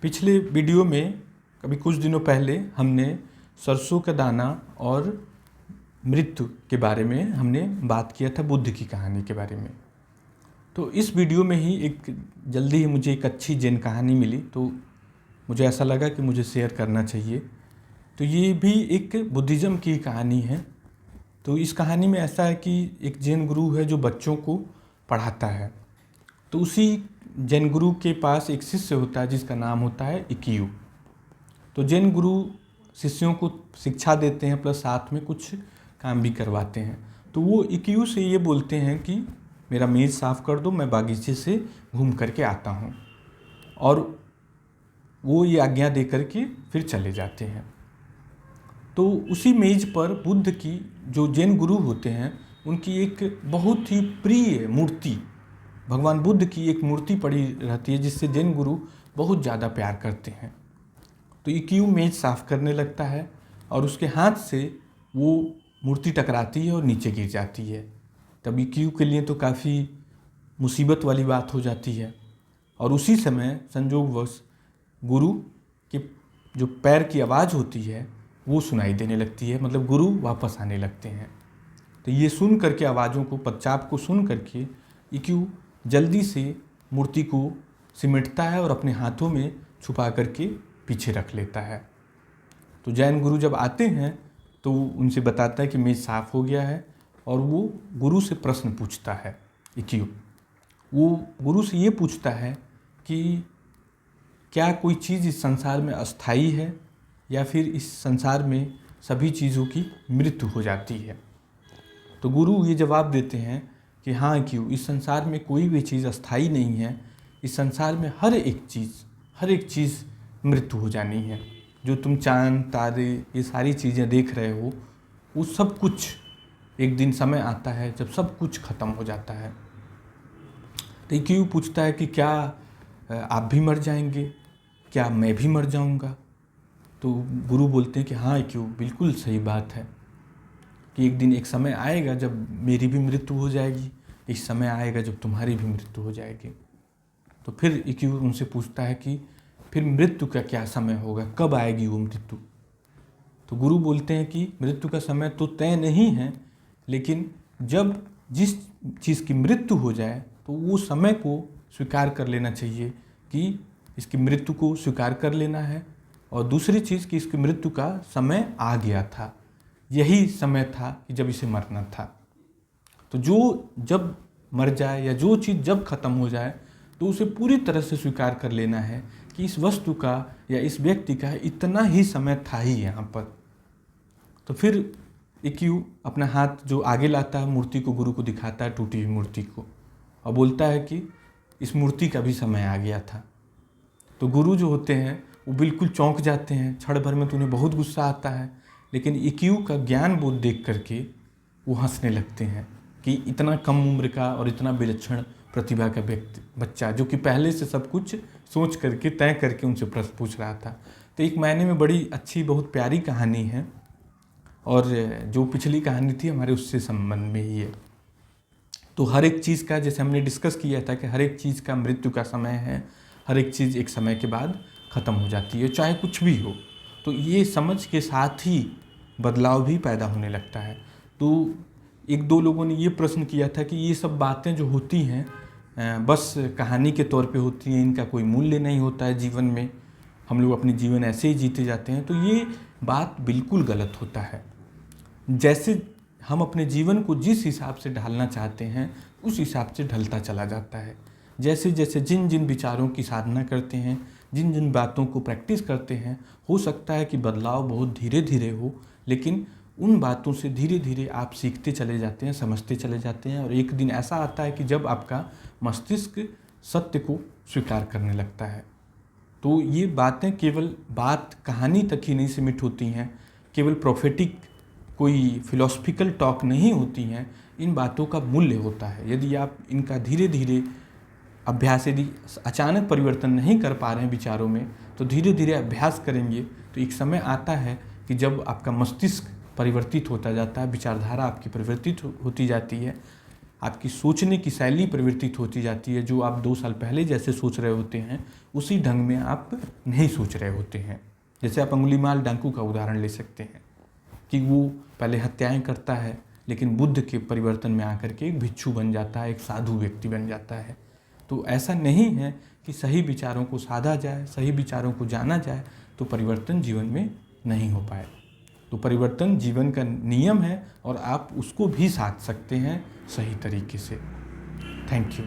पिछले वीडियो में कभी कुछ दिनों पहले हमने सरसों का दाना और मृत्यु के बारे में हमने बात किया था, बुद्ध की कहानी के बारे में। तो इस वीडियो में ही जल्दी ही मुझे एक अच्छी जैन कहानी मिली, तो मुझे ऐसा लगा कि मुझे शेयर करना चाहिए। तो ये भी एक बुद्धिज़्म की कहानी है। तो इस कहानी में ऐसा है कि एक जैन गुरु है जो बच्चों को पढ़ाता है। तो उसी जैन गुरु के पास एक शिष्य होता है जिसका नाम होता है इक्यू। तो जैन गुरु शिष्यों को शिक्षा देते हैं, प्लस साथ में कुछ काम भी करवाते हैं। तो वो इक्यू से ये बोलते हैं कि मेरा मेज़ साफ़ कर दो, मैं बागीचे से घूम करके आता हूँ। और वो ये आज्ञा दे करके फिर चले जाते हैं। तो उसी मेज़ पर बुद्ध की, जो जैन गुरु होते हैं, उनकी एक बहुत ही प्रिय मूर्ति, भगवान बुद्ध की एक मूर्ति पड़ी रहती है जिससे जैन गुरु बहुत ज़्यादा प्यार करते हैं। तो इक्यू मेज़ साफ़ करने लगता है और उसके हाथ से वो मूर्ति टकराती है और नीचे गिर जाती है। तब इक्यू के लिए तो काफ़ी मुसीबत वाली बात हो जाती है। और उसी समय संयोगवश गुरु के जो पैर की आवाज़ होती है वो सुनाई देने लगती है, मतलब गुरु वापस आने लगते हैं। तो ये सुन करके, आवाज़ों को, पदचाप को सुन करके इक्यू जल्दी से मूर्ति को सिमटता है और अपने हाथों में छुपा करके पीछे रख लेता है। तो जैन गुरु जब आते हैं तो उनसे बताता है कि मेज़ साफ़ हो गया है। और वो गुरु से प्रश्न पूछता है इक्यू। वो गुरु से ये पूछता है कि क्या कोई चीज़ इस संसार में अस्थाई है या फिर इस संसार में सभी चीज़ों की मृत्यु हो जाती है। तो गुरु ये जवाब देते हैं कि हाँ इक्यू, इस संसार में कोई भी चीज़ अस्थाई नहीं है। इस संसार में हर एक चीज़ मृत्यु हो जानी है। जो तुम चांद तारे ये सारी चीज़ें देख रहे हो, वो सब कुछ एक दिन समय आता है जब सब कुछ ख़त्म हो जाता है। तो इक्यू पूछता है कि क्या आप भी मर जाएंगे, क्या मैं भी मर जाऊंगा? तो गुरु बोलते हैं कि हाँ इक्यू, बिल्कुल सही बात है कि एक दिन एक समय आएगा जब मेरी भी मृत्यु हो जाएगी, एक समय आएगा जब तुम्हारी भी मृत्यु हो जाएगी। तो फिर इक्यू उनसे पूछता है कि फिर मृत्यु का क्या समय होगा, कब आएगी वो मृत्यु? तो गुरु बोलते हैं कि मृत्यु का समय तो तय नहीं है, लेकिन जब जिस चीज़ की मृत्यु हो जाए तो वो समय को स्वीकार कर लेना चाहिए कि इसकी मृत्यु को स्वीकार कर लेना है। और दूसरी चीज़ कि इसकी मृत्यु का समय आ गया था, यही समय था कि जब इसे मरना था। तो जो जब मर जाए या जो चीज़ जब ख़त्म हो जाए तो उसे पूरी तरह से स्वीकार कर लेना है कि इस वस्तु का या इस व्यक्ति का इतना ही समय था ही यहाँ पर। तो फिर इक्यू अपना हाथ जो आगे लाता है, मूर्ति को गुरु को दिखाता है, टूटी हुई मूर्ति को, और बोलता है कि इस मूर्ति का भी समय आ गया था। तो गुरु जो होते हैं वो बिल्कुल चौंक जाते हैं, क्षण भर में तो उन्हें बहुत गुस्सा आता है, लेकिन इक्यू का ज्ञान बोध देख करके वो हंसने लगते हैं कि इतना कम उम्र का और इतना विलक्षण प्रतिभा का बच्चा जो कि पहले से सब कुछ सोच करके तय करके उनसे प्रश्न पूछ रहा था। तो एक मायने में बड़ी अच्छी, बहुत प्यारी कहानी है। और जो पिछली कहानी थी हमारे उससे संबंध में ही है। तो हर एक चीज़ का, जैसे हमने डिस्कस किया था कि हर एक चीज़ का मृत्यु का समय है, हर एक चीज़ एक समय के बाद ख़त्म हो जाती है, चाहे कुछ भी हो। तो ये समझ के साथ ही बदलाव भी पैदा होने लगता है। तो एक दो लोगों ने ये प्रश्न किया था कि ये सब बातें जो होती हैं बस कहानी के तौर पे होती हैं, इनका कोई मूल्य नहीं होता है जीवन में, हम लोग अपने जीवन ऐसे ही जीते जाते हैं। तो ये बात बिल्कुल गलत होता है। जैसे हम अपने जीवन को जिस हिसाब से ढालना चाहते हैं उस हिसाब से ढलता चला जाता है। जैसे जैसे जिन जिन विचारों की साधना करते हैं, जिन जिन बातों को प्रैक्टिस करते हैं, हो सकता है कि बदलाव बहुत धीरे धीरे हो, लेकिन उन बातों से धीरे धीरे आप सीखते चले जाते हैं, समझते चले जाते हैं। और एक दिन ऐसा आता है कि जब आपका मस्तिष्क सत्य को स्वीकार करने लगता है। तो ये बातें केवल बात कहानी तक ही नहीं सीमित होती हैं, केवल प्रोफेटिक कोई फिलोसफिकल टॉक नहीं होती हैं। इन बातों का मूल्य होता है। यदि आप इनका धीरे धीरे अभ्यास, यदि अचानक परिवर्तन नहीं कर पा रहे हैं विचारों में, तो धीरे धीरे अभ्यास करेंगे तो एक समय आता है कि जब आपका मस्तिष्क परिवर्तित होता जाता है, विचारधारा आपकी परिवर्तित होती जाती है, आपकी सोचने की शैली परिवर्तित होती जाती है। जो आप 2 साल पहले जैसे सोच रहे होते हैं उसी ढंग में आप नहीं सोच रहे होते हैं। जैसे आप अंगुलीमाल डाकू का उदाहरण ले सकते हैं कि वो पहले हत्याएं करता है, लेकिन बुद्ध के परिवर्तन में आकर के एक भिक्षु बन जाता है, एक साधु व्यक्ति बन जाता है। तो ऐसा नहीं है कि सही विचारों को साधा जाए, सही विचारों को जाना जाए तो परिवर्तन जीवन में नहीं हो पाए। तो परिवर्तन जीवन का नियम है और आप उसको भी साध सकते हैं सही तरीके से। Thank you.